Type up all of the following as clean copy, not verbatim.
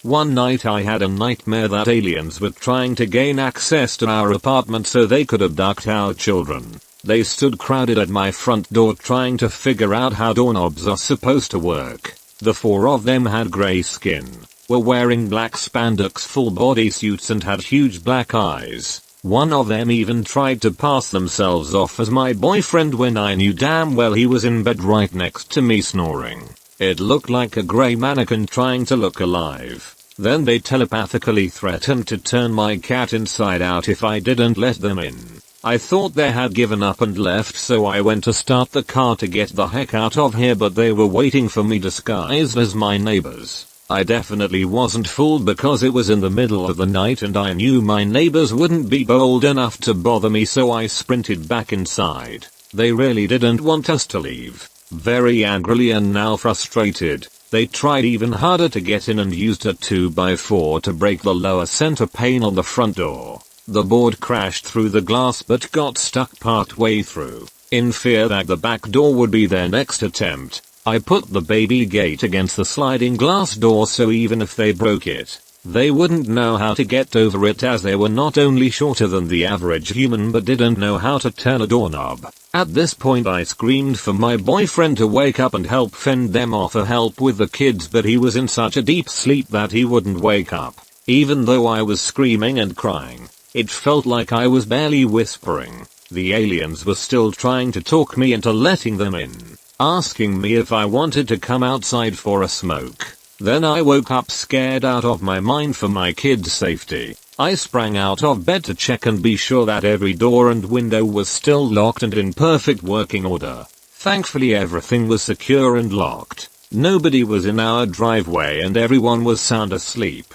One night I had a nightmare that aliens were trying to gain access to our apartment so they could abduct our children. They stood crowded at my front door trying to figure out how doorknobs are supposed to work. The 4 of them had grey skin, were wearing black spandex full body suits and had huge black eyes. One of them even tried to pass themselves off as my boyfriend when I knew damn well he was in bed right next to me snoring. It looked like a grey mannequin trying to look alive. Then they telepathically threatened to turn my cat inside out if I didn't let them in. I thought they had given up and left, so I went to start the car to get the heck out of here, but they were waiting for me disguised as my neighbors. I definitely wasn't fooled because it was in the middle of the night and I knew my neighbors wouldn't be bold enough to bother me, so I sprinted back inside. They really didn't want us to leave. Very angrily and now frustrated, they tried even harder to get in and used a 2x4 to break the lower center pane on the front door. The board crashed through the glass but got stuck part way through. In fear that the back door would be their next attempt, I put the baby gate against the sliding glass door so even if they broke it, they wouldn't know how to get over it, as they were not only shorter than the average human but didn't know how to turn a doorknob. At this point I screamed for my boyfriend to wake up and help fend them off or help with the kids, but he was in such a deep sleep that he wouldn't wake up. Even though I was screaming and crying, it felt like I was barely whispering. The aliens were still trying to talk me into letting them in, asking me if I wanted to come outside for a smoke. Then I woke up scared out of my mind for my kids' safety. I sprang out of bed to check and be sure that every door and window was still locked and in perfect working order. Thankfully everything was secure and locked. Nobody was in our driveway and everyone was sound asleep.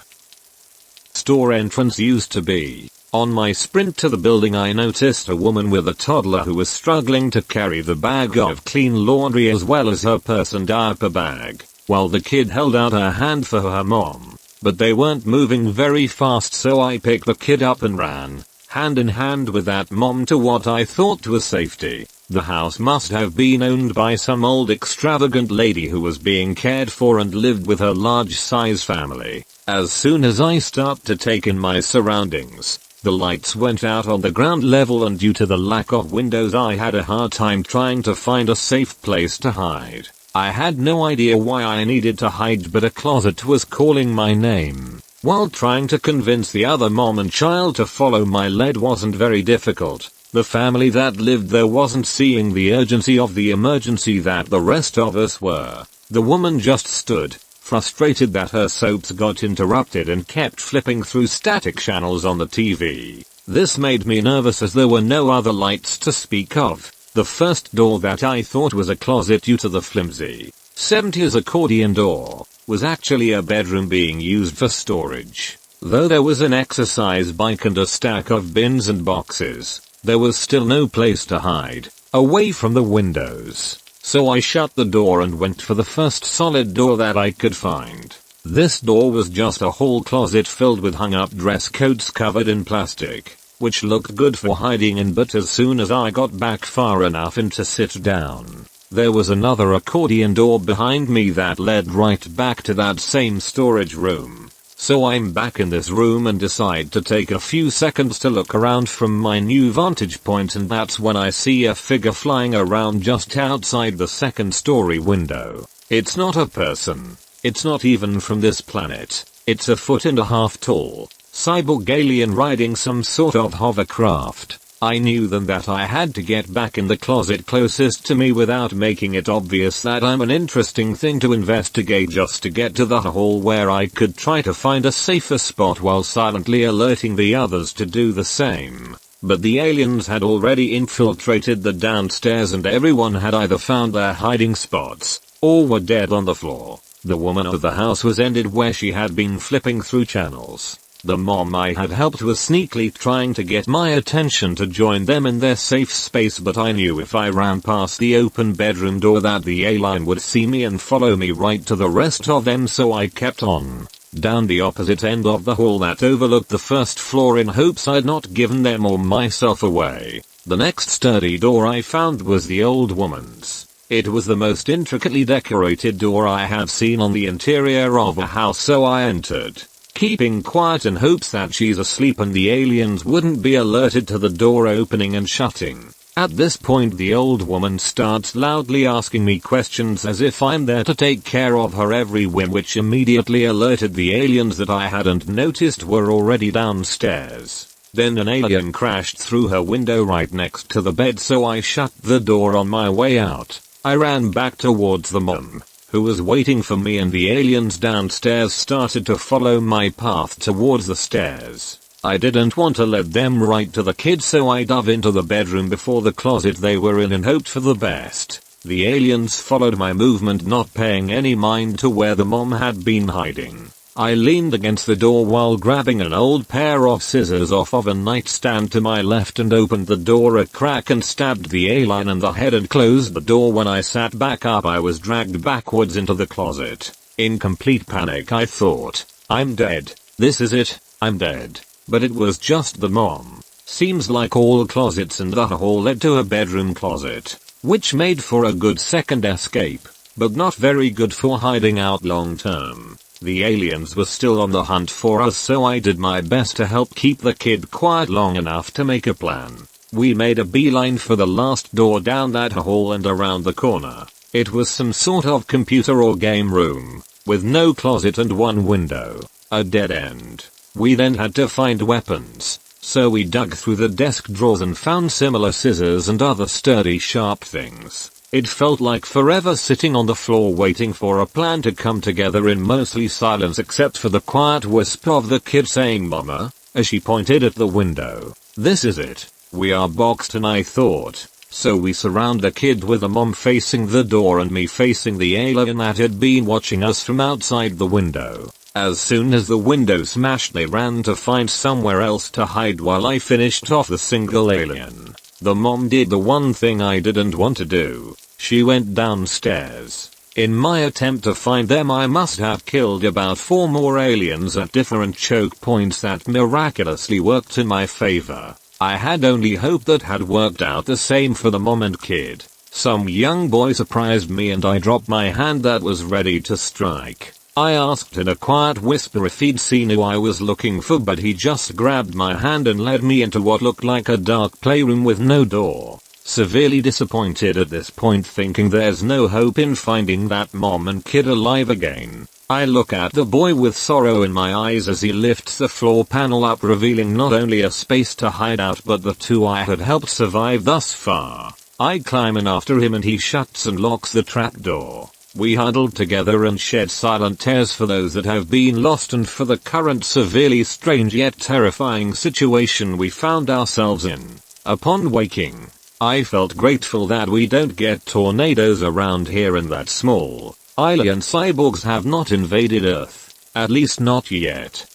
Store entrance used to be. On my sprint to the building I noticed a woman with a toddler who was struggling to carry the bag of clean laundry as well as her purse and diaper bag, while the kid held out her hand for her mom. But they weren't moving very fast, so I picked the kid up and ran, hand in hand with that mom, to what I thought was safety. The house must have been owned by some old extravagant lady who was being cared for and lived with her large size family. As soon as I start to take in my surroundings, the lights went out on the ground level, and due to the lack of windows I had a hard time trying to find a safe place to hide. I had no idea why I needed to hide, but a closet was calling my name. While trying to convince the other mom and child to follow my lead wasn't very difficult. The family that lived there wasn't seeing the urgency of the emergency that the rest of us were. The woman just stood, frustrated that her soaps got interrupted and kept flipping through static channels on the TV. This made me nervous as there were no other lights to speak of. The first door that I thought was a closet due to the flimsy 70s accordion door was actually a bedroom being used for storage. Though there was an exercise bike and a stack of bins and boxes, there was still no place to hide, away from the windows. So I shut the door and went for the first solid door that I could find. This door was just a hall closet filled with hung up dress coats covered in plastic, which looked good for hiding in, but as soon as I got back far enough in to sit down, there was another accordion door behind me that led right back to that same storage room. So I'm back in this room and decide to take a few seconds to look around from my new vantage point, and that's when I see a figure flying around just outside the second story window. It's not a person. It's not even from this planet. It's a 1.5 foot tall cyborg alien riding some sort of hovercraft. I knew then that I had to get back in the closet closest to me without making it obvious that I'm an interesting thing to investigate, just to get to the hall where I could try to find a safer spot while silently alerting the others to do the same. But the aliens had already infiltrated the downstairs and everyone had either found their hiding spots or were dead on the floor. The woman of the house was ended where she had been flipping through channels. The mom I had helped was sneakily trying to get my attention to join them in their safe space, but I knew if I ran past the open bedroom door that the alien would see me and follow me right to the rest of them, so I kept on down the opposite end of the hall that overlooked the first floor in hopes I'd not given them or myself away. The next sturdy door I found was the old woman's. It was the most intricately decorated door I have seen on the interior of a house, so I entered, keeping quiet in hopes that she's asleep and the aliens wouldn't be alerted to the door opening and shutting. At this point the old woman starts loudly asking me questions as if I'm there to take care of her every whim, which immediately alerted the aliens that I hadn't noticed were already downstairs. Then an alien crashed through her window right next to the bed, so I shut the door on my way out. I ran back towards the mom, who was waiting for me, and the aliens downstairs started to follow my path towards the stairs. I didn't want to let them right to the kids, so I dove into the bedroom before the closet they were in and hoped for the best. The aliens followed my movement, not paying any mind to where the mom had been hiding. I leaned against the door while grabbing an old pair of scissors off of a nightstand to my left and opened the door a crack and stabbed the alien in the head and closed the door. When I sat back up, I was dragged backwards into the closet. In complete panic I thought, I'm dead. This is it, I'm dead. But it was just the mom. Seems like all closets in the hall led to a bedroom closet, which made for a good second escape, but not very good for hiding out long term. The aliens were still on the hunt for us, so I did my best to help keep the kid quiet long enough to make a plan. We made a beeline for the last door down that hall and around the corner. It was some sort of computer or game room, with no closet and one window. A dead end. We then had to find weapons, so we dug through the desk drawers and found similar scissors and other sturdy sharp things. It felt like forever sitting on the floor waiting for a plan to come together in mostly silence, except for the quiet whisper of the kid saying "Mama," as she pointed at the window. This is it. We are boxed in, I thought. So we surround the kid with the mom facing the door and me facing the alien that had been watching us from outside the window. As soon as the window smashed, they ran to find somewhere else to hide while I finished off the single alien. The mom did the one thing I didn't want to do. She went downstairs. In my attempt to find them, I must have killed about 4 more aliens at different choke points that miraculously worked in my favor. I had only hoped that had worked out the same for the mom and kid. Some young boy surprised me and I dropped my hand that was ready to strike. I asked in a quiet whisper if he'd seen who I was looking for, but he just grabbed my hand and led me into what looked like a dark playroom with no door. Severely disappointed at this point, thinking there's no hope in finding that mom and kid alive again, I look at the boy with sorrow in my eyes as he lifts the floor panel up, revealing not only a space to hide out but the 2 I had helped survive thus far. I climb in after him and he shuts and locks the trapdoor. We huddled together and shed silent tears for those that have been lost and for the current severely strange yet terrifying situation we found ourselves in. Upon waking, I felt grateful that we don't get tornadoes around here and that small alien cyborgs have not invaded Earth. At least not yet.